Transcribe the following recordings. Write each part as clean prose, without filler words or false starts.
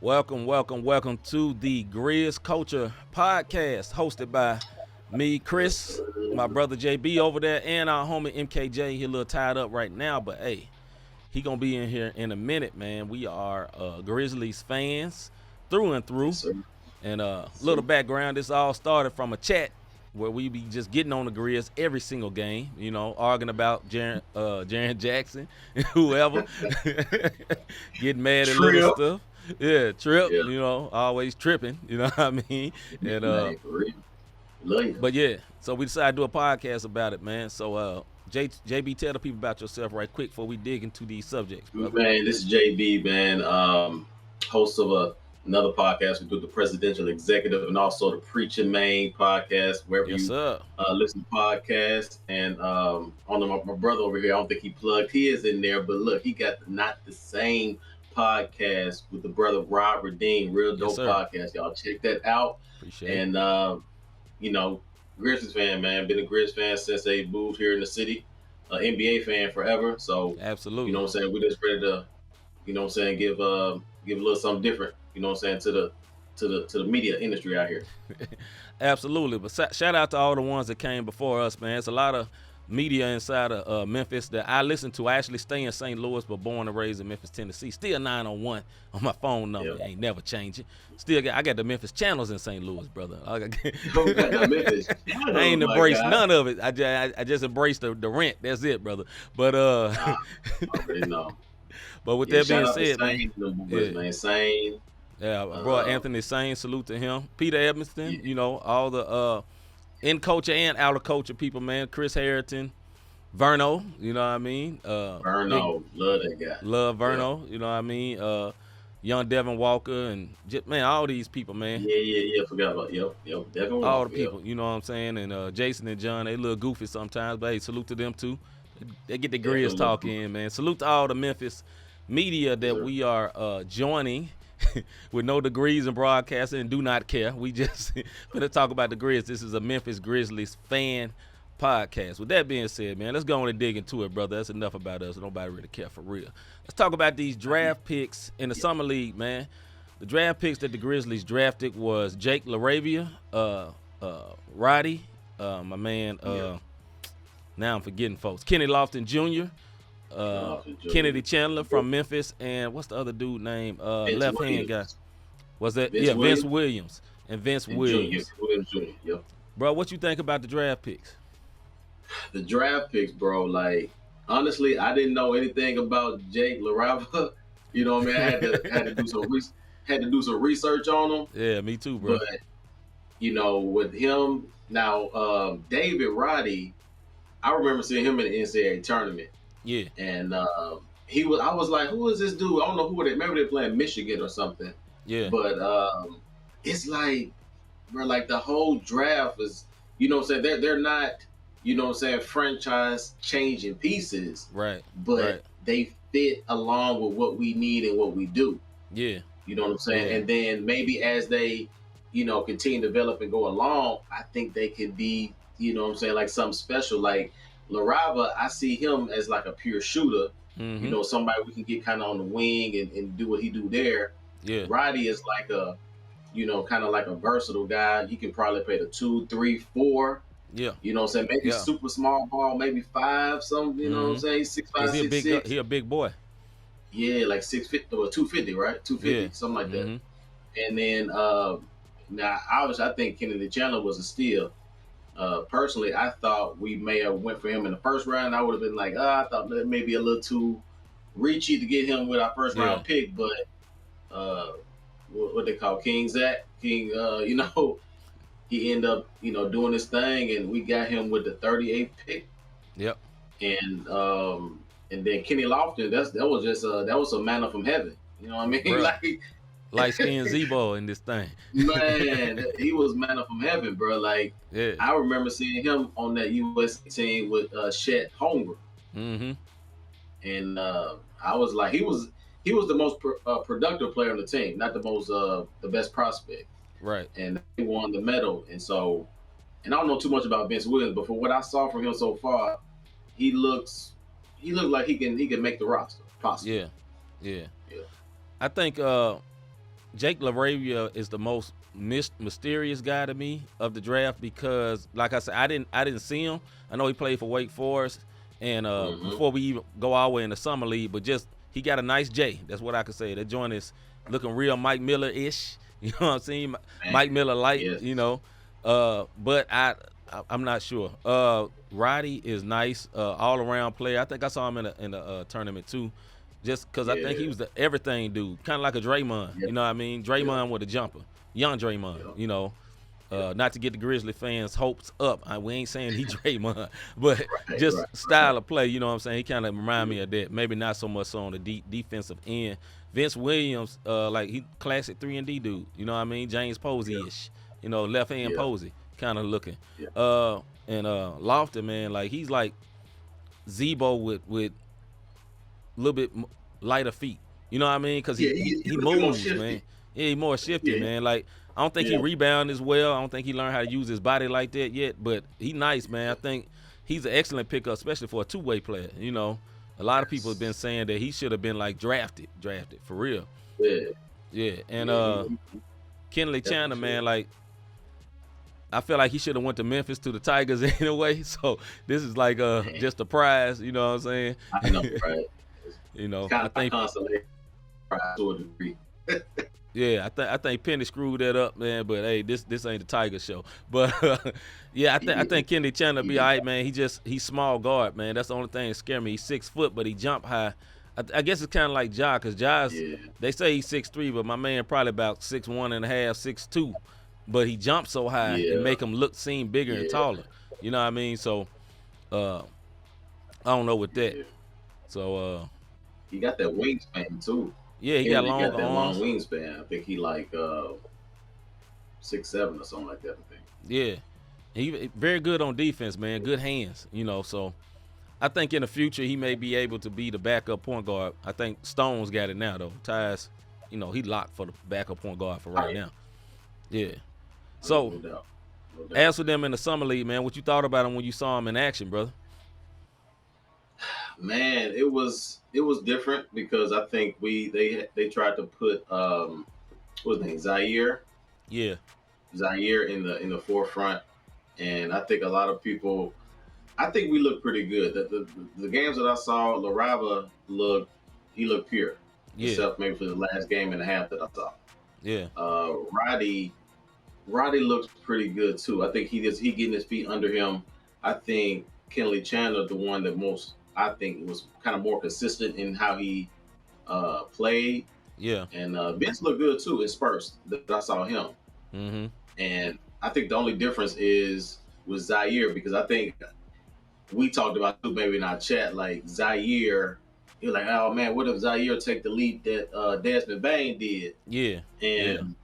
Welcome to the Grizz Culture Podcast, hosted by me, Chris, my brother JB over there, and our homie MKJ. He a little tied up right now, but hey, he gonna be in here in a minute, man. We are Grizzlies fans through and through. Yes, sir. And little background, this all started from a chat where we be just getting on the Grizz every single game, arguing about Jaren Jackson and whoever, getting mad at little stuff. Yeah, Trip, Yeah. always tripping, you know what I mean? And Man, for real. Love you. but yeah, so we decided to do a podcast about it, man. So JB, tell the people about yourself right quick before we dig into these subjects, brother. Man, this is JB, man. Host of another podcast. We do the Presidential Executive and also the Preaching Main podcast, wherever Yes, you sir. listen to podcasts. And on my brother over here, I don't think he plugged his in there, but look, he got not the same podcast with the brother Rob Redeem, real Yes, dope sir. podcast. Y'all check that out. Appreciate it. And Grizzlies fan, man. Been a Grizz fan since they moved here in the city. NBA fan forever. So Absolutely. you know what I'm saying. We're just ready to, give a little something different. You know what I'm saying, to the media industry out here. Absolutely. But shout out to all the ones that came before us, man. It's a lot of media inside of Memphis that I listen to. I actually stay in St. Louis, but born and raised in Memphis, Tennessee. Still 901 on my phone number. Yeah. Ain't never changing. I got the Memphis channels in St. Louis, brother. I Memphis. ain't embraced none of it. I just embraced the rent. That's it, brother. But already know. But with that being said, man, Sane. Yeah, bro, Anthony Sane, salute to him. Peter Edmonston, all the in culture and out of culture people, man. Chris Harrington, Verno, you know what I mean? Verno, love that guy. Love Verno, you know what I mean? Young Devin Walker and man, all these people, man. Yeah. Forgot about Devin Walker. All the people, you know what I'm saying? And Jason and John, they a little goofy sometimes, but hey, salute to them too. They get the Grizz talk in, man. Salute to all the Memphis media that we are joining with no degrees in broadcasting and do not care. We just gonna talk about the Grizz. This is a Memphis Grizzlies fan podcast. With that being said, man, let's go on and dig into it, brother. That's enough about us. Nobody really care for real. Let's talk about these draft picks in the summer league, man. The draft picks that the Grizzlies drafted was Jake LaRavia, Roddy, my man. Now I'm forgetting folks. Kenny Lofton Jr., Kennedy Chandler from Memphis, and what's the other dude name? Left hand guy. Was that? Vince Williams and Vince Williams. Williams Jr. Yep. Bro, what you think about the draft picks? The draft picks, bro. Like honestly, I didn't know anything about Jake LaRava. You know what I mean? I had to do some research on him. Yeah, me too, bro. But with him now, David Roddy, I remember seeing him in the NCAA tournament. Yeah. And I was like, who is this dude? I don't know who they. Maybe they're playing Michigan or something. Yeah. But it's like, bro, like the whole draft is, they're not, franchise changing pieces. Right. But they fit along with what we need and what we do. Yeah. You know what I'm saying? Yeah. And then maybe as they, continue to develop and go along, I think they could be, like something special. Like LaRava, I see him as like a pure shooter. Mm-hmm. Somebody we can get kind of on the wing and do what he do there. Yeah. Roddy is like a, kind of like a versatile guy. You can probably play the 2, 3, 4. Yeah. You know what I'm saying? Maybe super small ball, maybe 5, something, you know what I'm saying? 6'5", 6'6". He a big boy. Yeah, like 6'50" or 250, right? 250, something like that. And then now obviously I think Kennedy Chandler was a steal. Personally, I thought we may have went for him in the first round. I would have been like, I thought that may be a little too reachy to get him with our first round pick, but what they call King Zach, he ended up, doing his thing, and we got him with the 38th pick. Yep. And then Kenny Lofton, that was a manna from heaven. You know what I mean? Bro. Like light skin Zebo in this thing. Man, he was manna from heaven, bro. Like, yeah. I remember seeing him on that U.S. team with Chet Holmgren. Mm-hmm. And I was like, he was the most productive player on the team, not the best prospect. Right. And he won the medal. And I don't know too much about Vince Williams, but for what I saw from him so far, he looked like he can make the roster possible. Yeah. I think Jake LaRavia is the most mysterious guy to me of the draft because, like I said, I didn't see him. I know he played for Wake Forest, and Mm-hmm. before we even go all the way in the summer league, but just he got a nice J. That's what I could say. That joint is looking real Mike Miller ish. You know what I'm saying? Man, Mike Miller light. yes. You know, but I'm not sure. Roddy is nice, all around player. I think I saw him in the tournament too. Just because I think he Yeah. was the everything dude, kind of like a Draymond. Yep. You know what I mean? Yep. Draymond with a jumper, young Draymond. Yep. You know, Yep. not to get the Grizzly fans' hopes up. We ain't saying he Draymond, but Right. just Right. Right. style of play. You know what I'm saying? He kind of remind me of that. Maybe not so much so on the defensive end. Vince Williams, like he classic 3-and-D dude. You know what I mean? James Yep. Posey-ish. You know, left hand Yep. Posey kind of looking. Yep. And Lofton, man, like he's like Zebo with a little bit lighter feet. You know what I mean? Because Yeah. he, he He he looking more moves, man. shifty. Yeah, he more shifty, Yeah. man. Like I don't think he Yeah. rebound as well. I don't think he learned how to use his body like that yet. But he nice, man. I think he's an excellent pickup, especially for a two-way player. You know, a lot of people have been Yes. saying that he should have been like drafted for real. Yeah. Yeah, and Yeah. He Kenley definitely Chandler, man, should. like I feel like he should have went to Memphis to the Tigers anyway. So this is like Man, just a prize. You know what I'm saying? I know, right? It's You know, kind I of like think consolation prize to a degree. yeah, I think Penny screwed that up, man. But hey, this ain't the Tiger show. But yeah, I Yeah. think Kenny Chandler be Yeah. all right, man. He's small guard, man. That's the only thing that scare me. He's 6 foot, but he jump high. I guess it's kind of like Ja, cause Ja's Yeah. they say he's 6'3", but my man probably about 6'1 and a half, 6'2". But he jumps so high and Yeah. make him seem bigger and Yeah. taller. You know what I mean? So uh, I don't know with that. Yeah. So He got that wingspan too. yeah, he got Henry got long that long arms. wingspan. I think he like 6'7" or something like that. I think. Yeah, he very good on defense, man. Good hands, you know. So I think in the future he may be able to be the backup point guard. I think Stone's got it now though. Tyus, he locked for the backup point guard for Oh right yeah. now. Yeah. Oh yeah. So No doubt. No doubt. as for them in the summer league, man, what you thought about him when you saw him in action, brother? Man, it was different because I think they tried to put what's his name, Yeah, Zaire in the forefront, and I think a lot of people, I think we look pretty good. The games that I saw, Larava looked pure, yeah, except maybe for the last game and a half that I saw. yeah, Roddy looks pretty good too. I think he getting his feet under him. I think Kenley Chandler, the one that most I think was kind of more consistent in how he played, yeah. and Vince looked good too in spurts that I saw him. Mm-hmm. And I think the only difference is with Zaire because I think we talked about too maybe in our chat like Zaire. You're like, oh man, what if Zaire take the lead that Desmond Bain did? Yeah, yeah. And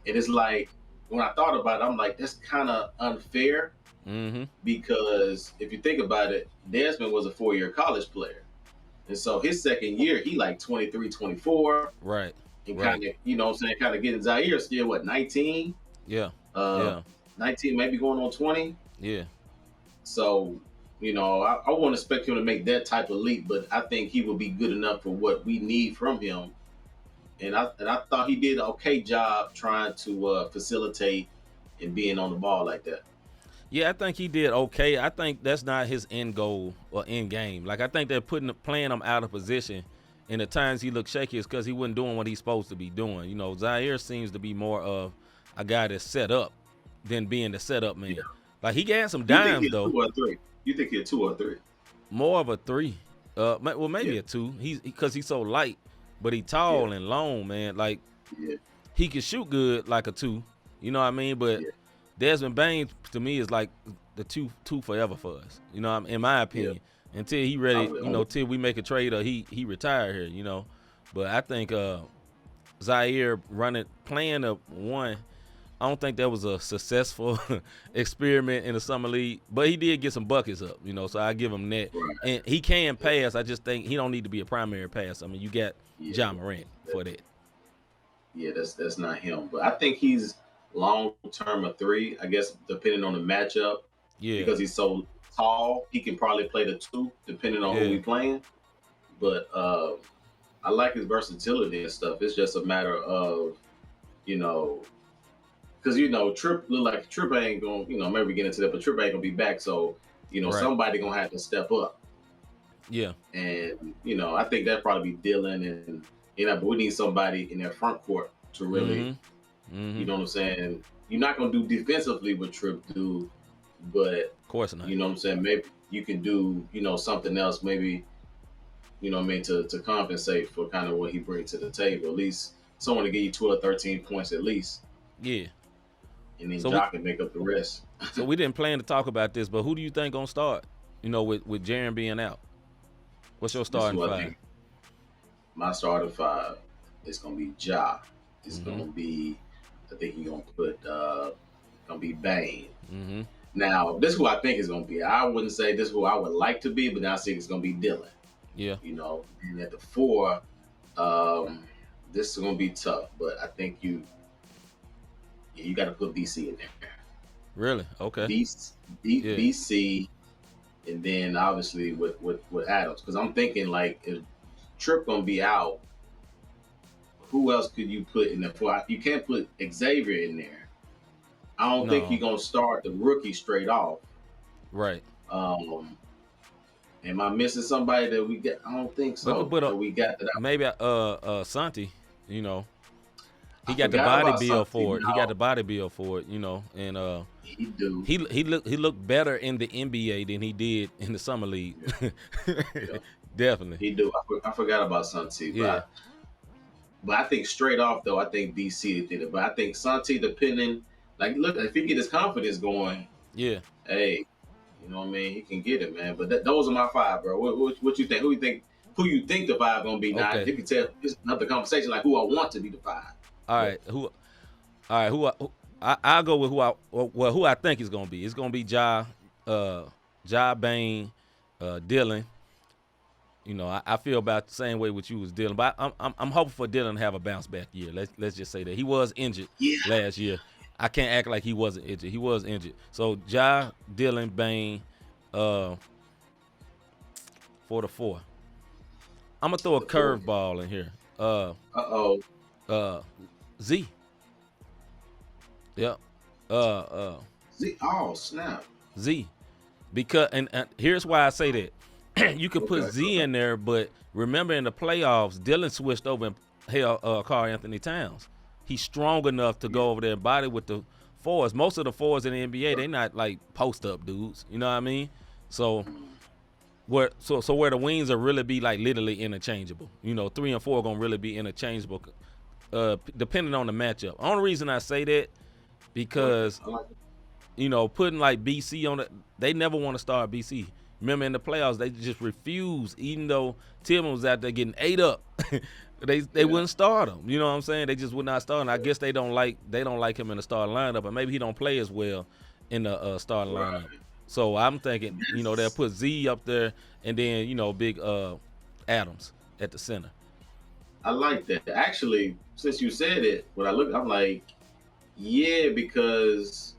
it is like when I thought about it, I'm like, that's kind of unfair Mm-hmm. because if you think about it, Desmond was a 4-year college player. And so his second year, he like 23, 24, Right, and right. kind of, you know what I'm saying, kind of getting Zaire still, what, 19? Yeah, Uh, yeah, 19, maybe going on 20. yeah. So, I won't expect him to make that type of leap, but I think he will be good enough for what we need from him. And I thought he did an okay job trying to facilitate and being on the ball like that. Yeah, I think he did okay. I think that's not his end goal or end game. Like I think they're playing him out of position. And the times he looked shaky is because he wasn't doing what he's supposed to be doing. Zaire seems to be more of a guy that's set up than being the setup man. Yeah. Like he got some You think dimes he's though. 2 or 3? You think he's 2 or 3? More of a 3. Well maybe Yeah. a 2. He's because he's so light, but he tall Yeah. and long, man. Like Yeah. he can shoot good like a 2. You know what I mean? But Yeah. Desmond Bain to me is like the two forever for us. In my opinion, until he ready, till we make a trade or he retire here. But I think Zaire playing a 1. I don't think that was a successful experiment in the summer league, but he did get some buckets up. So I give him that. Right. And he can pass. I just think he don't need to be a primary pass. I mean, you got Yeah. John Morant for that. Yeah, that's not him. But I think he's long term a 3. I guess depending on the matchup, Yeah, because he's so tall, he can probably play the 2 depending on who yeah, we playing. But I like his versatility and stuff. It's just a matter of you know, because Trip look like Trip ain't gonna, maybe get into that, but Trip ain't gonna be back. So, Right. somebody gonna have to step up. Yeah. And, I think that probably be Dylan and but we need somebody in their front court to really, you know what I'm saying? You're not gonna do defensively what Trip do, but Of course not. you know what I'm saying? Maybe you can do, something else, maybe, to compensate for kind of what he brings to the table. At least someone to give you 12, 13 points at least. Yeah. And then So Jock can make up the rest. So we didn't plan to talk about this, but who do you think gonna start? With Jaren being out. What's your starting five? My starting five is gonna be Ja. It's gonna be, I think he's gonna put gonna be Bane. Now, this is who I think is gonna be. I wouldn't say this is who I would like to be, but now I think it's gonna be Dylan. Yeah. And at the 4, this is gonna be tough, but I think you got to put BC in there. Really? Okay. BC, and then obviously with Adams, because I'm thinking like if Tripp gonna be out, who else could you put in there? You can't put Xavier in there. I don't think you're gonna start the rookie straight off. Right. Am I missing somebody that we got? I don't think so. We got that. Maybe Santi. He got the body build for it. He got the body build for it. And he do. He looked better in the NBA than he did in the summer league. Yeah. Definitely. He do. I forgot about Santi. Yeah. But I think straight off though, I think BC did it. But I think Santi, depending, like, look, if he get his confidence going, yeah. Hey, you know what I mean? He can get it, man. But those are my 5, bro. What you think? Who you think the 5 gonna be? Now, okay. You can tell it's another conversation like who I want to be the 5. All right. I'll go with who I think is gonna be. It's gonna be Ja Bane, Dylan. I feel about the same way with you as Dylan, but I'm hoping for Dylan to have a bounce back year. Let's just say that he was injured last year. I can't act like he wasn't injured. He was injured. So Ja, Dylan, Bane, for the 4. I'm gonna throw a curveball in here. Z. Yep. Z. Oh snap. Z. Because and here's why I say that. You could put Z in there, but remember in the playoffs, Dylan switched over and held Karl Anthony Towns. He's strong enough to go over there and body with the 4s. Most of the 4s in the NBA, they not like post up dudes. You know what I mean? So where the wings are really be like literally interchangeable. 3 and 4 are gonna really be interchangeable, depending on the matchup. Only reason I say that because putting like BC on it, they never want to start BC. Remember in the playoffs, they just refused, even though Tillman was out there getting ate up. They wouldn't start him. You know what I'm saying? They just would not start him. I guess they don't like him in the starting lineup, and maybe he don't play as well in the starting lineup. So I'm thinking, they'll put Z up there, and then big Adams at the center. I like that. Actually, since you said it, when I look, I'm like, yeah, because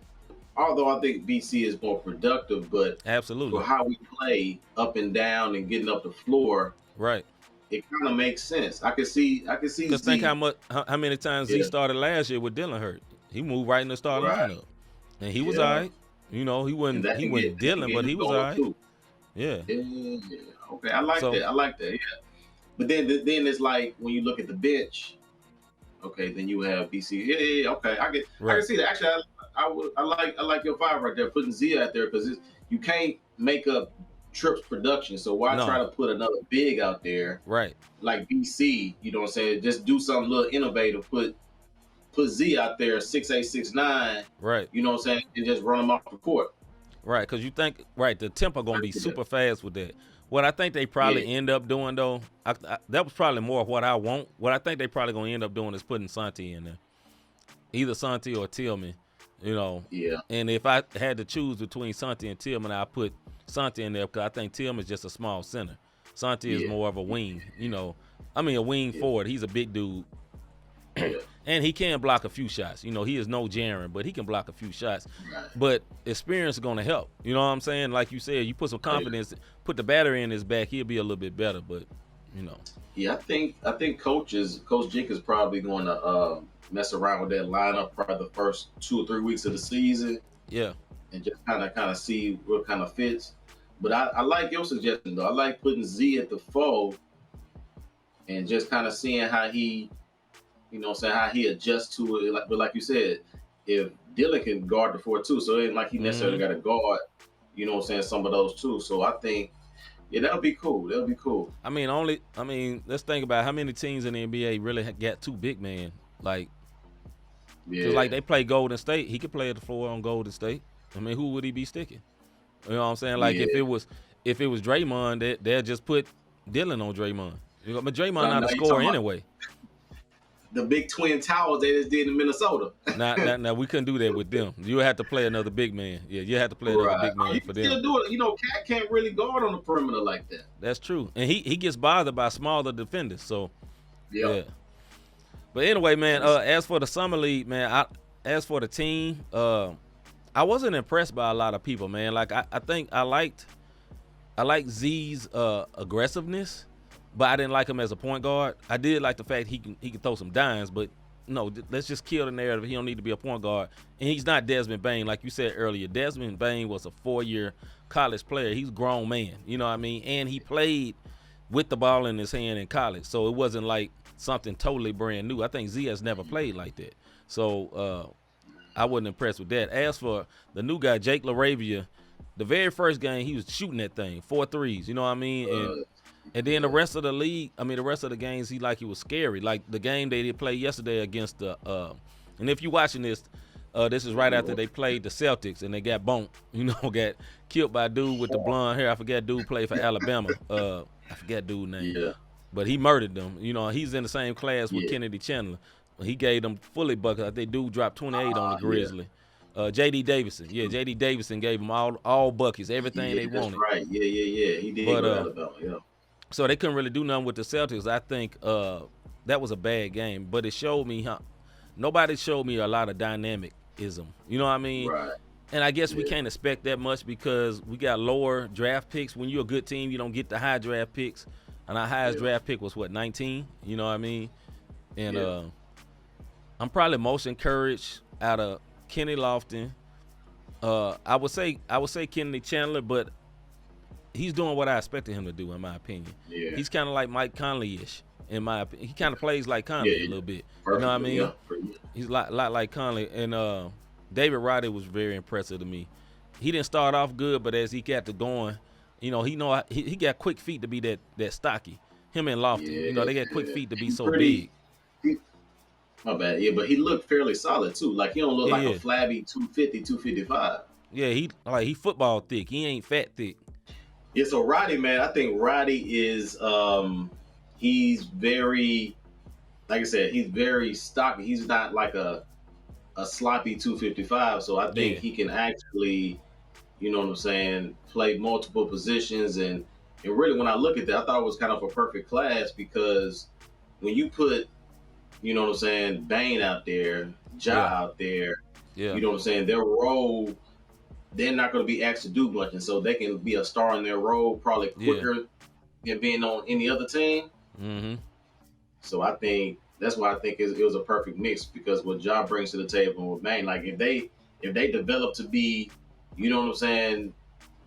although I think BC is more productive, but absolutely for how we play up and down and getting up the floor, right? It kind of makes sense. I can see. Because think how many times Z started last year with Dylan hurt. He moved right in the starting lineup, and he was all right. He wasn't Dylan, but he was all right. Yeah. Okay, I like that. I like that. Yeah. But then it's like when you look at the bench. Okay, then you have BC. Yeah. Okay, I can see that. Actually, I like your 5 right there, putting Z out there because you can't make up Tripp's production. So why try to put another big out there? Right. Like BC, you know what I'm saying? Just do something a little innovative. Put Z out there, 6'8", 6'9". Right. You know what I'm saying? And just run them off the court. Right, because you think the tempo gonna be super fast with that. What I think they probably end up doing though, that was probably more of what I want. What I think they probably gonna end up doing is putting Santi in there, either Santi or Tillman. Yeah. And if I had to choose between Santi and Tillman, I'd put Santi in there because I think Tillman is just a small center. Santi is more of a wing. A wing forward. He's a big dude. And he can block a few shots. He is no Jaren, but he can block a few shots. Right. But experience is going to help. You know what I'm saying? Like you said, you put some confidence, put the battery in his back, he'll be a little bit better. But, You know. Yeah, I think Coach Jick is probably going to mess around with that lineup probably the first 2 or 3 weeks of the season Yeah. and just kind of see what kind of fits. But I like your suggestion though. I like putting Z at the 4 and just kind of seeing how he, how he adjusts to it. But like you said, if Dylan can guard the 4 too, so it ain't like he necessarily got to guard, some of those too. So I think, yeah, that'll be cool. That'll be cool. I mean, let's think about how many teams in the NBA really got two big men. Like, just Yeah. like they play Golden State, he could play at the 4 on Golden State. I mean, who would he be sticking? You know what I'm saying? Like, Yeah. if it was Draymond, they'll just put Dylan on Draymond. But Draymond Now not a you scorer talking about anyway. the big twin towers they just did in Minnesota. Now we couldn't do that with them. You had to play another big man. Yeah, you had to play another big man You for can still them. do it. Cat can't really guard on the perimeter like that. That's true, and he gets bothered by smaller defenders. So Yeah. But anyway, man. As for the summer league, man. As for the team, I wasn't impressed by a lot of people, man. Like I think I liked Z's aggressiveness, but I didn't like him as a point guard. I did like the fact he can throw some dimes, but no, let's just kill the narrative. He don't need to be a point guard, and he's not Desmond Bane, like you said earlier. Desmond Bane was a 4-year college player. He's a grown man, you know what I mean, and he played with the ball in his hand in college, so it wasn't like something totally brand new. I think Z has never played like that, so I wasn't impressed with that. As for the new guy, Jake LaRavia, the very first game he was shooting that thing 4 threes, you know what I mean, and then the rest of the league, the rest of the games, he was scary. Like the game they did play yesterday against the, and if you're watching this, this is right after they played the Celtics and they got bumped, got killed by a dude with the blonde hair. I forget dude played for Alabama. I forget dude's name. Yeah. But he murdered them. He's in the same class with Kennedy Chandler. He gave them fully buckets. I think dude dropped 28 on the Grizzly. J.D. Davidson. Yeah, J.D. Davidson gave them all buckets, everything they wanted. That's right. Yeah. He did go to Alabama, yeah. So they couldn't really do nothing with the Celtics. I think that was a bad game, but it showed me nobody showed me a lot of dynamicism. You know what I mean? Right. And I guess we can't expect that much because we got lower draft picks. When you're a good team, you don't get the high draft picks. And our highest draft pick was 19? You know what I mean? And I'm probably most encouraged out of Kenny Lofton. I would say Kennedy Chandler, but he's doing what I expected him to do, in my opinion. Yeah. He's kind of like Mike Conley-ish, in my opinion. He kind of plays like Conley a little bit. Perfect. You know what I mean? Yeah. He's a lot like Conley. And David Roddy was very impressive to me. He didn't start off good, but as he got to going, he got quick feet to be that stocky. Him and Lofton, they got quick feet to be so big. My bad. Yeah, but he looked fairly solid too. Like he don't look like a flabby 250, 255. Yeah, he football thick. He ain't fat thick. Yeah, so Roddy, man, I think Roddy is he's very, like I said, he's very stocky. He's not like a sloppy 255. So I think he can actually, play multiple positions and really when I look at that, I thought it was kind of a perfect class because when you put, Bane out there, out there, their role, they're not going to be asked to do much, and so they can be a star in their role probably quicker than being on any other team. Mm-hmm. So I think that's why I think it was a perfect mix because what Ja brings to the table with Bane, like if they develop to be,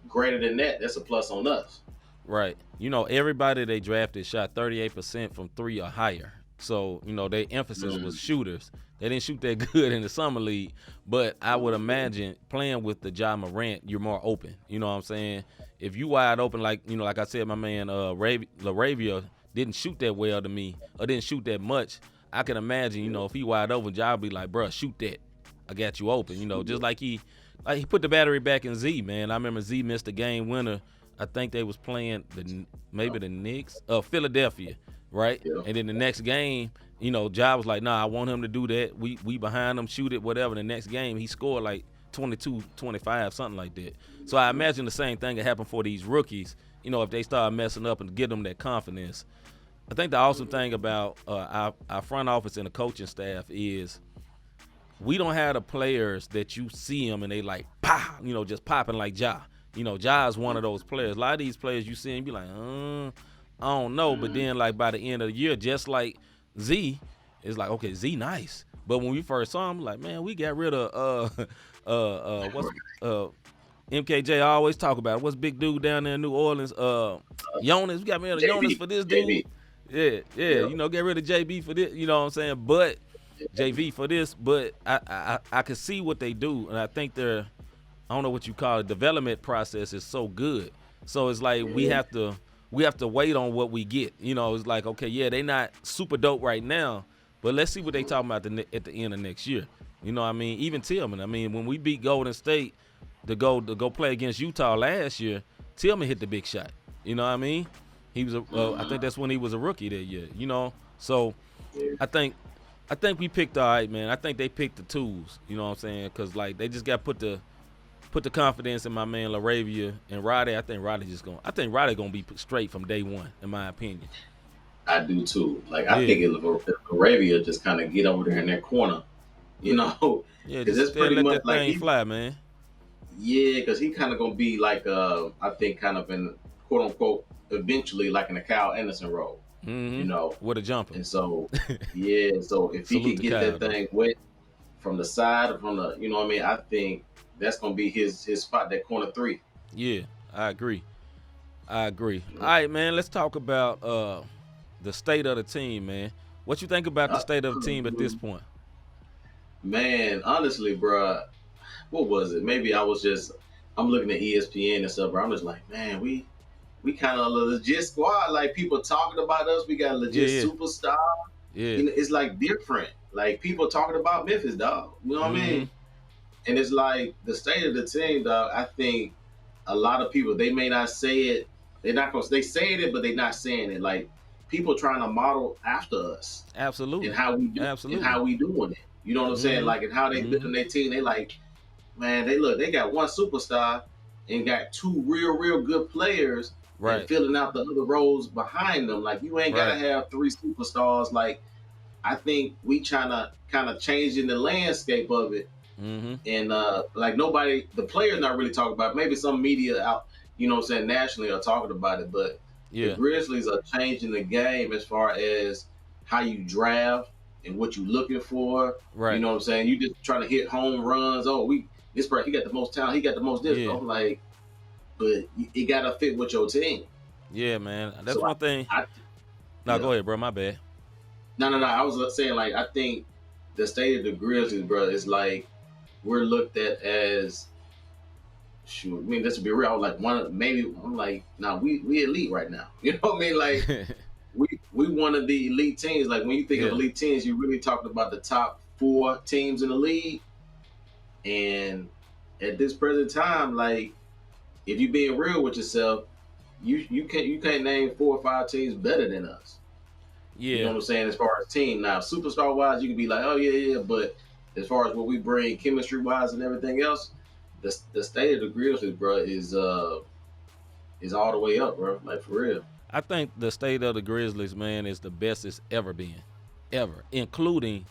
greater than that, that's a plus on us. Right. Everybody they drafted shot 38% from 3 or higher. So, their emphasis was shooters. They didn't shoot that good in the summer league, but I would imagine playing with the Ja Morant, you're more open. You know what I'm saying? If you wide open, like I said, my man LaRavia didn't shoot that well to me or didn't shoot that much. I can imagine, if he wide open, Ja would be like, bruh, shoot that. I got you open. Just like he put the battery back in Z, man. I remember Z missed a game winner. I think they was playing maybe the Knicks, Philadelphia, right? Yeah. And then the next game, Ja was like, nah, I want him to do that. We behind him, shoot it, whatever. The next game, he scored like 22, 25, something like that. So I imagine the same thing could happen for these rookies, if they start messing up and give them that confidence. I think the awesome thing about our front office and the coaching staff is we don't have the players that you see them and they like, pow, just popping like Ja. Ja is one of those players. A lot of these players you see him be like, I don't know. But then like by the end of the year, just like Z, it's like okay, Z nice. But when we first saw him, like man, we got rid of what's MKJ always talk about it. What's big dude down there in New Orleans? Jonas. We got rid of Jonas for this dude. Yeah. You know, get rid of JB for this. You know what I'm saying? But JV for this. But I can see what they do, and I think I don't know what you call it. Development process is so good. So it's like we have to wait on what we get. You know, it's like okay, yeah, they not super dope right now, but let's see what they talking about at the end of next year. You know what I mean? Even Tillman. I mean, when we beat Golden State to go play against Utah last year, Tillman hit the big shot. You know what I mean? He was I think that's when he was a rookie that year. You know, so I think we picked all right, man. I think they picked the tools. You know what I'm saying? Because like they just got put the confidence in my man LaRavia and Roddy. I think Roddy gonna be straight from day one, in my opinion. I do too. Like I think if LaRavia just kind of get over there in that corner, you know, because it's pretty let much that like thing fly, man. Yeah, because he kind of gonna be like I think kind of in quote unquote eventually like in a Kyle Anderson role, you know, with a jumper. And so yeah, so if he could get that thing wet from the side, from the, you know what I mean, I think that's gonna be his spot, that corner three. Yeah, I agree. All right, man. Let's talk about the state of the team, man. What you think about the state of the team at this point? Man, honestly, bro, what was it? Maybe I'm looking at ESPN and stuff, bro. I'm just like, man, we kind of a legit squad. Like people talking about us. We got a legit superstar. Yeah, you know, it's like different. Like people talking about Memphis, dog. You know what I mean? And it's like the state of the team, dog. I think a lot of people, they may not say it. They saying it, but they're not saying it. Like people trying to model after us. Absolutely. And how we do. Absolutely. And how we doing it. You know what I'm saying? Like, and how they building their team. They like, man, they got one superstar and got two real good players, right, and filling out the other roles behind them. Like you ain't gotta have three superstars. Like I think we trying to kind of changing the landscape of it. And like the players not really talking about it. Maybe some media out, you know what I'm saying, nationally are talking about it, but the Grizzlies are changing the game as far as how you draft and what you looking for. Right. You know what I'm saying? You just trying to hit home runs. Oh, this person, he got the most talent, he got the most this. I'm like, but it gotta fit with your team. Yeah, man. That's so one thing. Go ahead, bro. My bad. No. I was saying, like, I think the state of the Grizzlies, bro, is like we're looked at as, shoot, I mean, let's be real. Like I'm like, we elite right now. You know what I mean? Like we one of the elite teams. Like when you think of elite teams, you're really talking about the top 4 teams in the league. And at this present time, like if you being real with yourself, you can't name 4 or 5 teams better than us. Yeah. You know what I'm saying? As far as team. Now, superstar wise, you can be like, oh yeah, but as far as what we bring chemistry wise and everything else, the state of the Grizzlies, bro, is all the way up, bro. Like for real. I think the state of the Grizzlies, man, is the best it's ever been. Ever. Including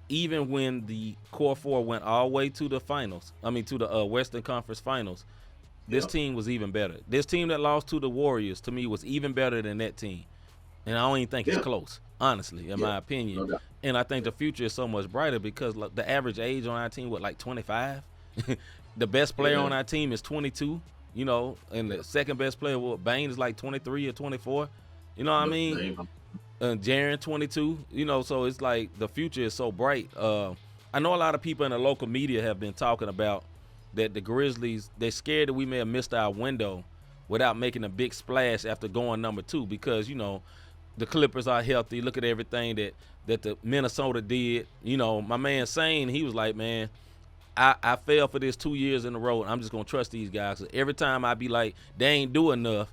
even when the Core 4 went all the way to the finals. I mean to the Western Conference Finals. This team was even better. This team that lost to the Warriors, to me, was even better than that team. And I don't even think it's close, honestly, in my opinion. No, and I think the future is so much brighter because the average age on our team, like 25? The best player on our team is 22, you know, and the second best player, Bane, is like 23 or 24. You know what I mean? Jaren, 22, you know, so it's like the future is so bright. I know a lot of people in the local media have been talking about that the Grizzlies, they're scared that we may have missed our window without making a big splash after going number 2 because, you know, the Clippers are healthy. Look at everything that the Minnesota did. You know, my man Sane, he was like, man, I fell for this 2 years in a row, and I'm just going to trust these guys. Every time I be like, they ain't do enough,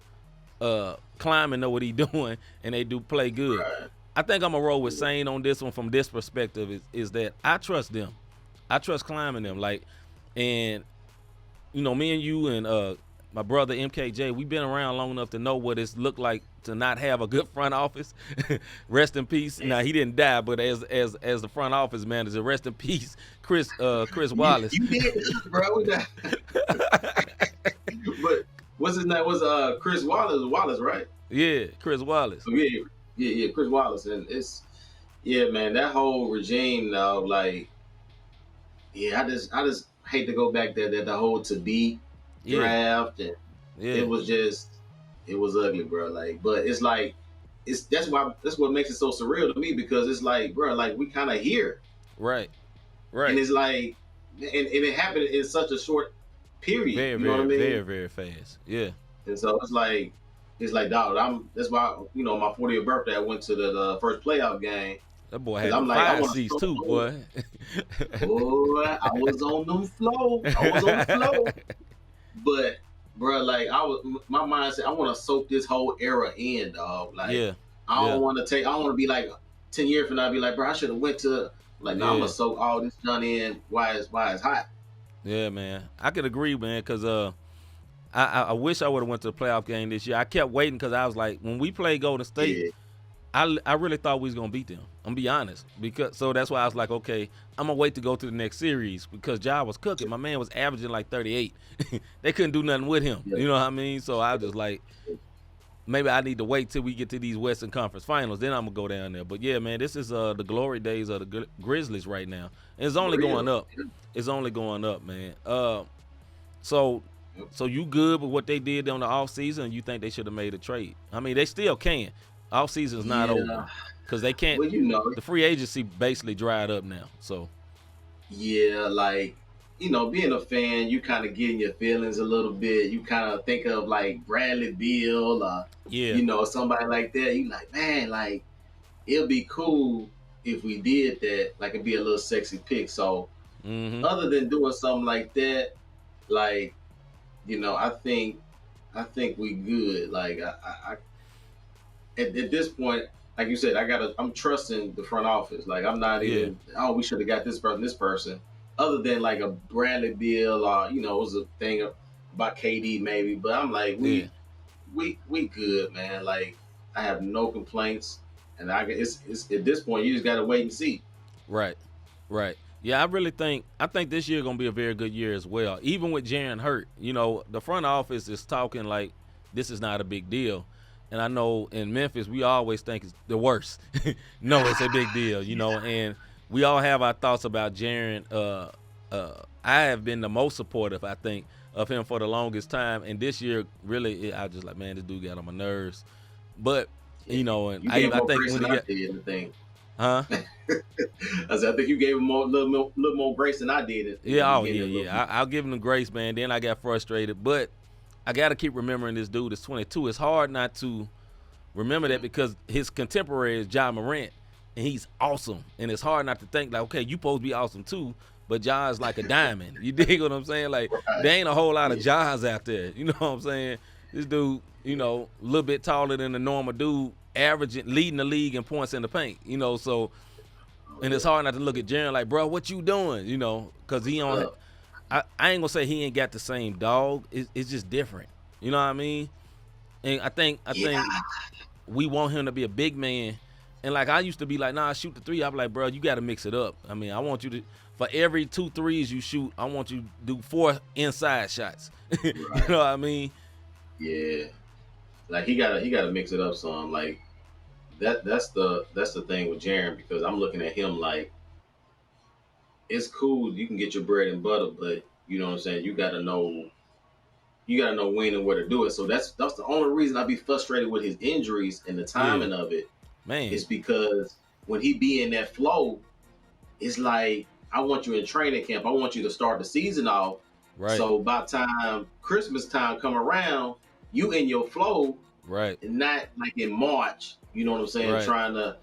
Climbing know what he doing, and they do play good. Right. I think I'm going to roll with Sane on this one from this perspective is that I trust them. I trust Climbing them. Like, and, you know, me and you and my brother MKJ, we've been around long enough to know what it's looked like to not have a good front office. Rest in peace. Now he didn't die, but as the front office manager, rest in peace, Chris Wallace. You did, bro. But what's his name? Was Chris Wallace, right? Yeah, Chris Wallace. Yeah, Chris Wallace, and yeah, man, that whole regime now, like, yeah, I just hate to go back there that the whole to be Yeah, draft, and it yeah, was just it was ugly, bro. Like, but it's like that's what makes it so surreal to me because it's like, bro, like we kind of here, right, and right. it's like, and it happened in such a short period. Very, You know what I very, mean? very, very fast. Yeah, And so it's like, dog, that's why my 40th birthday, I went to the first playoff game that boy because had them I'm like, I fire want to seats show too, them. boy. Boy, I was on them flow. I was on the flow. But bro, like my mind said, I want to soak this whole era in, dog. Like Yeah, yeah, I don't want to be like 10 years from now, be like, bro, I should have went to like, no, I'm gonna yeah, soak all this done in. Why it's hot? yeah, man. I could agree, man, because I wish I would have went to the playoff game this year. I kept waiting because I was like, when we played Golden State, Yeah, I really thought we was gonna beat them. I'm gonna be honest, because so that's why I was like, okay, I'm gonna wait to go to the next series because Ja was cooking. My man was averaging like 38. They couldn't do nothing with him. yeah, You know what I mean? So I was just like, maybe I need to wait till we get to these Western Conference Finals. Then I'm gonna go down there. But yeah, man, this is the glory days of the Grizzlies right now. And it's for only going real. up. Yeah. It's only going up, man. So so you good with what they did on the off season? You think they should have made a trade? I mean, they still can. Off season's not over Yeah. because they can't. Well, The free agency basically dried up now. So yeah, like, being a fan, you kind of get in your feelings a little bit. You kind of think of like Bradley Beal, yeah, somebody like that. You like, man, like it'll be cool if we did that. Like it'd be a little sexy pick. So mm-hmm, other than doing something like that, like, I think we good. Like at this point, like you said, I'm trusting the front office. Like I'm not yeah, even, oh, we should have got this person. Other than like a Bradley Bill, or it was a thing about KD maybe, but I'm like, yeah. we good, man. Like I have no complaints, and it's at this point you just gotta wait and see. Right, right. Yeah, I think this year gonna be a very good year as well. Even with Jaren hurt, the front office is talking like this is not a big deal. And I know in Memphis we always think it's the worst. No, it's a big deal, and we all have our thoughts about Jaren. I have been the most supportive, I think, of him for the longest time. And this year, really, I was just like, man, this dude got on my nerves. But Yeah, and you gave I more think grace when than he I got, did in the thing. huh? I think you gave him little more grace than I did in the Yeah, oh beginning. yeah, A little yeah. I'll give him the grace, man. Then I got frustrated, but I got to keep remembering this dude is 22. It's hard not to remember that because his contemporary is Ja Morant, and he's awesome. And it's hard not to think like, okay, you supposed to be awesome too, but Ja is like a diamond. You dig what I'm saying? Like right. there ain't a whole lot of Yeah. Ja's out there. You know what I'm saying? This dude, a little bit taller than the normal dude, averaging leading the league in points in the paint. So Oh, and yeah. it's hard not to look at Jaren like, bro, what you doing? Because he on. Uh, I ain't gonna say he ain't got the same dog. It's just different. You know what I mean? And I think yeah. we want him to be a big man. And like I used to be like, nah, shoot the three. I'm like, bro, you got to mix it up. I mean, I want you to for every 2 threes you shoot, I want you to do 4 inside shots. You Right. know what I mean? Yeah. Like he gotta mix it up some. Like that's the thing with Jaren because I'm looking at him like it's cool you can get your bread and butter, but you know what I'm saying, you gotta know when and where to do it. So that's the only reason I be frustrated with his injuries and the Yeah, timing of it man. is because when he be in that flow, it's like I want you in training camp. I want you to start the season off. Right, So by the time Christmas time come around, you in your flow right, and not like in March, you know what I'm saying, right, trying to,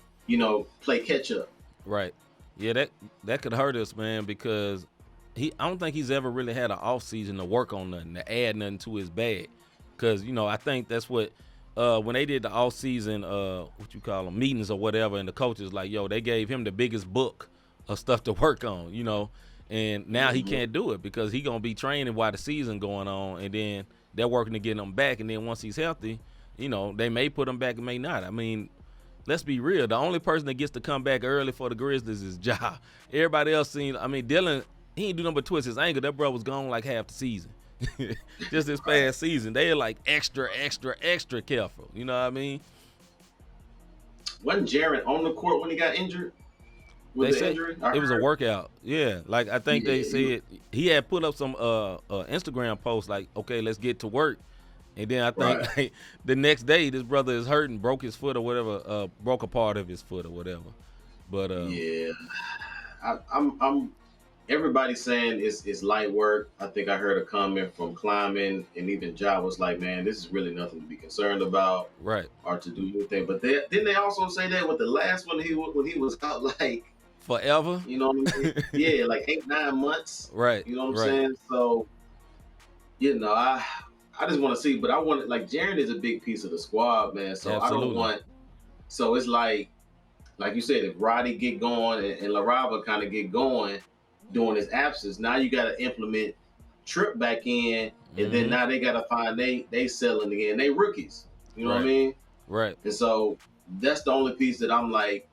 play catch up. right. Yeah, that could hurt us, man, because I don't think he's ever really had an off season to work on nothing, to add nothing to his bag. Because I think that's what when they did the off season what you call them meetings or whatever, and the coaches like, yo, they gave him the biggest book of stuff to work on, and now he Hmm. can't do it because he gonna be training while the season going on, and then they're working to get him back, and then once he's healthy, they may put him back and may not. I mean, let's be real. The only person that gets to come back early for the Grizzlies is Ja. Everybody else seems. I mean, Dylan, he ain't do nothing but twist his ankle. That bro was gone like half the season. Just this past season, they're like extra, extra, extra careful. You know what I mean? Wasn't Jaron on the court when he got injured? With They the said injury, it was a workout. Yeah, like I think they Yeah, said he had put up some Instagram posts like, okay, let's get to work. And then I think right. like, the next day this brother is hurting, broke his foot or whatever, broke a part of his foot or whatever. But Yeah, I'm. Everybody's saying it's light work. I think I heard a comment from Climbing, and even Ja was like, "Man, this is really nothing to be concerned about right, or to do anything." But didn't they also say that with the last one when he was out, like, forever. you know what I mean? Yeah, like 8-9 months. Right, You know what I'm right, saying? So I just want to see, but I want like Jaren is a big piece of the squad, man. So I don't absolutely. want. So it's like you said, if Roddy get going and Larava kind of get going during his absence, now you got to implement Trip back in, and then Mm-hmm. now they got to find they selling again. They rookies, you know what I Right, mean? right. And so that's the only piece that I'm like,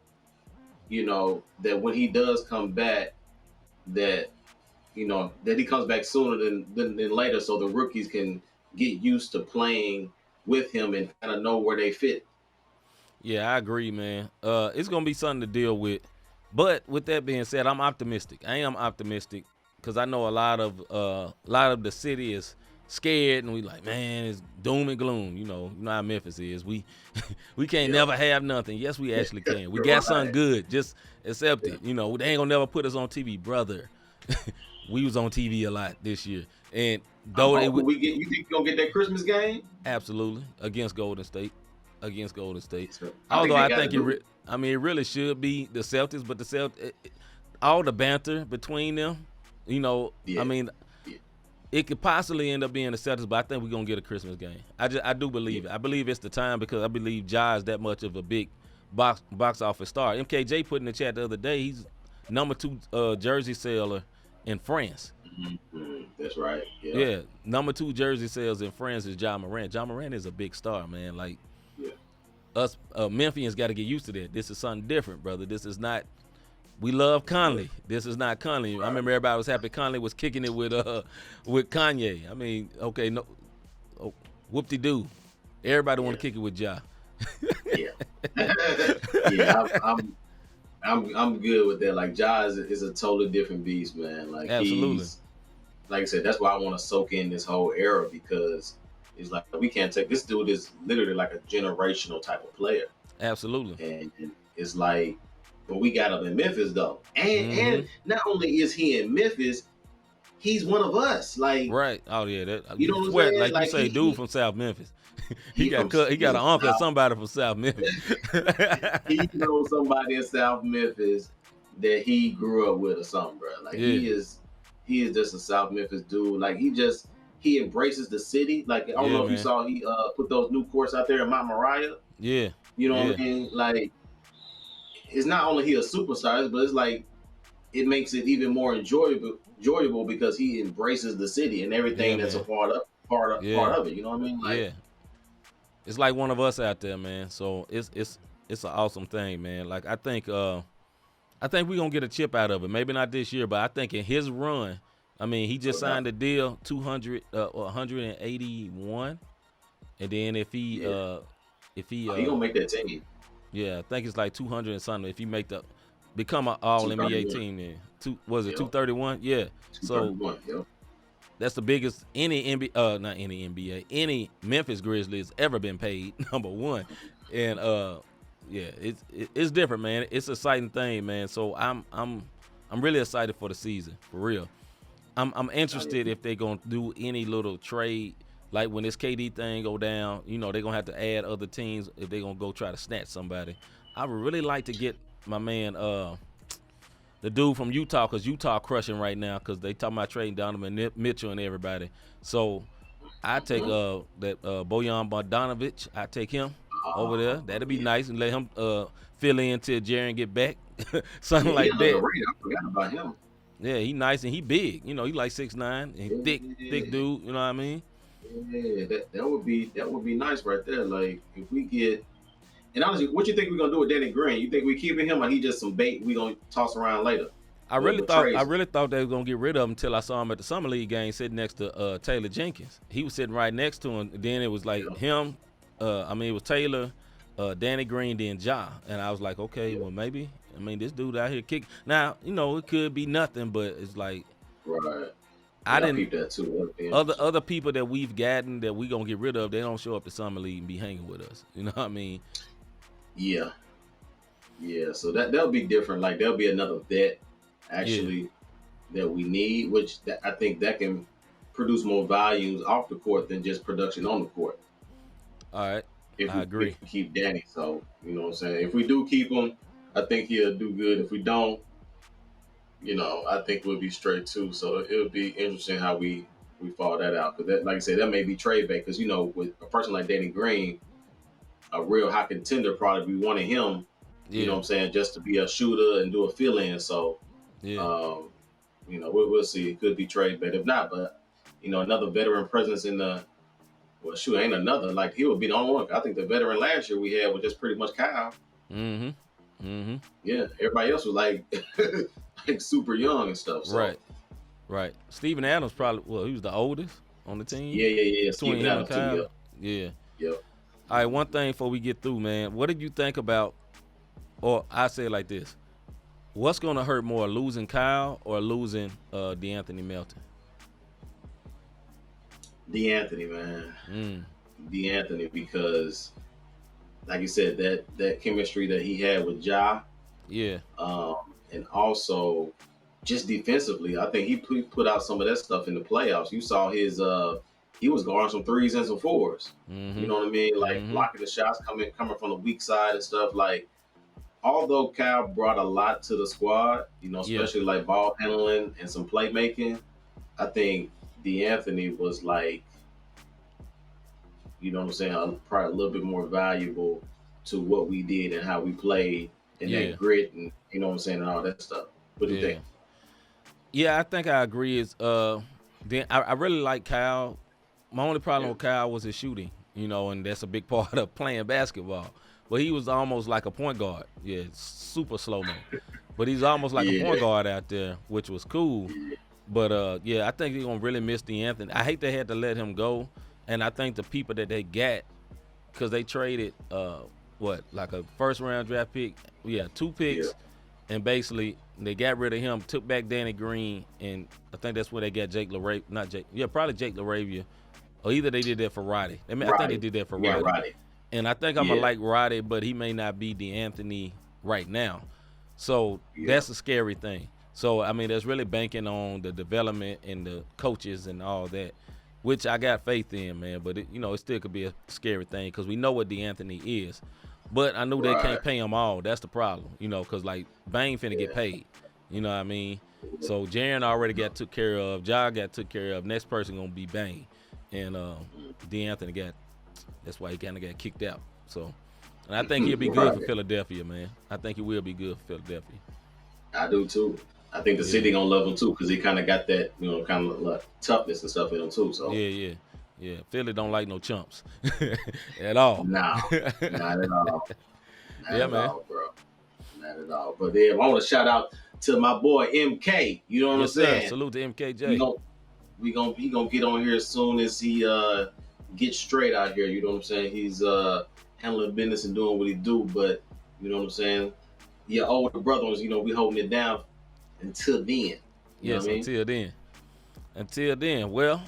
that when he does come back, that that he comes back sooner than later, so the rookies can get used to playing with him and kind of know where they fit. Yeah, I agree, man. It's gonna be something to deal with. But with that being said, I'm optimistic. I am optimistic because I know a lot of the city is scared, and we like, man, it's doom and gloom. You know how Memphis is. We we can't Yeah, never have nothing. Yes, we actually can. We got something right. good. Just accept Yeah. it. They ain't gonna never put us on TV, brother. We was on TV a lot this year, and I'm though hoping we get. You think we're gonna get that Christmas game? absolutely against Golden State, against Golden State. So I think Although they I got to think do it. it really should be the Celtics, but the Celtics, all the banter between them, I Yeah, mean, yeah, it could possibly end up being the Celtics, but I think we're gonna get a Christmas game. I do yeah. believe it. I believe it's the time because I believe Ja is that much of a big box office star. MKJ put in the chat the other day he's number 2 jersey seller in France. That's right. Yeah, Yeah, number 2 jersey sales in France is Ja Morant. Ja Morant is a big star, man. Like yeah, us Memphians got to get used to that. This is something different, brother. This is not. We love yeah. Conley. This is not Conley. I Right. remember everybody was happy Conley was kicking it with Kanye. I mean, okay, no, oh, whoop-de-doo. Everybody want Yeah, to kick it with Ja. yeah, yeah. I'm good with that. Like Ja is a totally different beast, man. Like Absolutely, he's like I said, that's why I want to soak in this whole era because it's like we can't take this dude is literally like a generational type of player. absolutely. And it's like, but we got him in Memphis though, Mm-hmm. and not only is he in Memphis, he's one of us. Like, Right. Oh yeah. you know what I'm What saying? like you Like say, he dude he from South Memphis. he he got from cut. He got he's an a uncle, South. somebody from South Memphis. He knows somebody in South Memphis that he grew up with or something, bro. Like Yeah. he is just a South Memphis dude. Like he embraces the city. Like I don't Yeah, know if you man. saw he put those new courts out there in Mount Moriah. Yeah. You know Yeah. what I mean? Like it's not only he a superstar, but it's like it makes it even more enjoyable because he embraces the city and Yeah, everything that's a man. part Yeah. of it. You know what I mean? Like Yeah. It's like one of us out there, man. So it's an awesome thing, man. Like I think we're gonna get a chip out of it. Maybe not this year, but I think in his run, I mean, he just no doubt. signed a deal 181, and then Yeah. if he Oh, he gonna make that team. yeah, I think it's like 200 and something. If he become an All NBA 231. team, then was it Yep. 231? Yeah. So 231. Yep. that's the biggest any NBA, not any NBA, any Memphis Grizzlies ever been paid. Number one, and yeah, it's different, man. It's an exciting thing, man. So I'm really excited for the season, for real. I'm interested if they're gonna do any little trade, like when this KD thing go down. They're gonna have to add other teams if they're gonna go try to snatch somebody. I would really like to get my man the dude from Utah, because Utah crushing right now because they talking about trading Donovan Mitchell and everybody. So I take Mhm. that Bojan Bogdanovic. I take him over there. That'd be Yeah. nice, and let him fill in till Jaren get back, Yeah, something he like that. underrated. I forgot about him. Yeah, he nice and he big. He like 6'9" and thick Yeah, dude. You know what I mean? yeah, that would be nice right there. Like if we get and honestly, what you think we're gonna do with Danny Green? You think we keeping him or he just some bait we gonna toss around later? I But really with thought Trace, they were gonna get rid of him until I saw him at the summer league game sitting next to Taylor Jenkins. He was sitting right next to him. Then it was like yeah, him. It was Taylor, Danny Green, then Ja, and I was like, okay, yeah, well maybe. I mean, this dude out here kick. Now it could be nothing, but it's like right. I Yeah, I didn't. peeped that too. That'd be interesting. Other people that we've gotten that we gonna get rid of, they don't show up to summer league and be hanging with us. You know what I mean? Yeah, yeah. So that'll be different. Like there'll be another vet Yeah. actually that we need, which I think that can produce more volumes off the court than just production on the court. All right. If I we agree. keep Danny, so you know what I'm saying. If we do keep him, I think he'll do good. If we don't, I think we'll be straight too. So it'll be interesting how we fall that out because that, like I said, that may be trade bait because with a person like Danny Green, a real high contender probably be wanting him. You know Yeah. what I'm saying, just to be a shooter and do a fill in. So Yeah. um, we'll see. It could be trade bait. If not, but another veteran presence in the well, shoot, ain't another like he would be the only one. I think the veteran last year we had was just pretty much Kyle. Mm-hmm. Mm-hmm. Yeah, everybody else was like like super young and stuff. So Right. Right. Steven Adams he was the oldest on the team. yeah. Between Steven him and Adams too. Kyle. Yeah. Yep. All right, one thing before we get through, man. What did you think about, or I say it like this, what's going to hurt more, losing Kyle or losing DeAnthony Melton? DeAnthony, man. Mm. DeAnthony, because like you said, that chemistry that he had with Ja, Yeah. and also just defensively, I think he put out some of that stuff in the playoffs. You saw his he was guarding some threes and some fours. Mm-hmm. You know what I mean? Like Mm-hmm. blocking the shots coming from the weak side and stuff. Like although Kyle brought a lot to the squad, especially like ball handling and some playmaking, I think DeAnthony was like, you know what I'm saying, probably a little bit more valuable to what we did and how we played and that grit and you know what I'm saying and all that stuff. What do you think? Yeah, I think I agree. Then I really like Kyle. My only problem with Kyle was his shooting, and that's a big part of playing basketball. But he was almost like a point guard. Yeah, super slow-mo. But he's almost like a point guard out there, which was cool. But, I think they're going to really miss DeAnthony. I hate they had to let him go. And I think the people that they got, because they traded, like a first-round draft pick? Yeah, 2 picks. Yeah. And basically, they got rid of him, took back Danny Green, and I think that's where they got Jake LaRavia. Probably Jake LaRavia. Or either they did that for Roddy. I think they did that for Roddy. Roddy. And I think I'm going to like Roddy, but he may not be DeAnthony right now. So that's a scary thing. So, I mean, that's really banking on the development and the coaches and all that, which I got faith in, man. But, it still could be a scary thing because we know what DeAnthony is. But I knew they can't pay him all. That's the problem, because, like, Bane finna get paid. You know what I mean? So, Jaren already got took care of. Ja got took care of. Next person going to be Bane. And DeAnthony that's why he kind of got kicked out. So, and I think he'll be good for Philadelphia, man. I think he will be good for Philadelphia. I do, too. I think the city going to love him, too, because he kind of got that, kind of like toughness and stuff in him, too. So Yeah. Philly don't like no chumps at all. No, not at all. Not at man. all, bro. Not at all. But then I want to shout out to my boy MK. You know what I'm saying? Sir. Salute to MKJ. He gonna get on here as soon as he gets straight out here. You know what I'm saying? He's handling business and doing what he do. But you know what I'm saying? Your older brothers, we holding it down until then. You know what I mean? Until then. Well,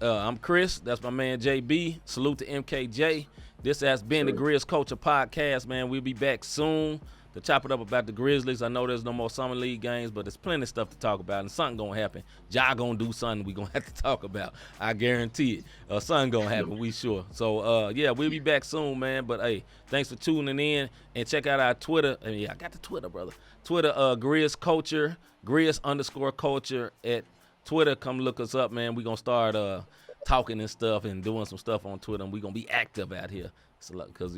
I'm Chris. That's my man JB. Salute to MKJ. This has been the Grizz Culture Podcast, man. We'll be back soon to chop it up about the Grizzlies. I know there's no more summer league games, but there's plenty of stuff to talk about, and something gonna happen. Ja gonna do something we gonna have to talk about. I guarantee it. Something gonna happen, we sure. So we'll be back soon, man. But hey, thanks for tuning in, and check out our Twitter. I got the Twitter, brother. Twitter, Grizz Culture, Grizz_culture at Twitter. Come look us up, man. We gonna start talking and stuff and doing some stuff on Twitter, and we gonna be active out here. Because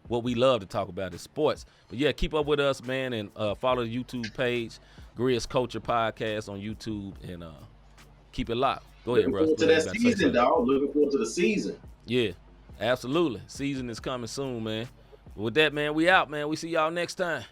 what we love to talk about is sports. But yeah, keep up with us, man, and follow the YouTube page, Grizz Culture Podcast on YouTube, and keep it locked. Go ahead, bro. Looking forward to that season, dog. Looking forward to the season. Yeah, absolutely. Season is coming soon, man. With that, man, we out, man. We see y'all next time.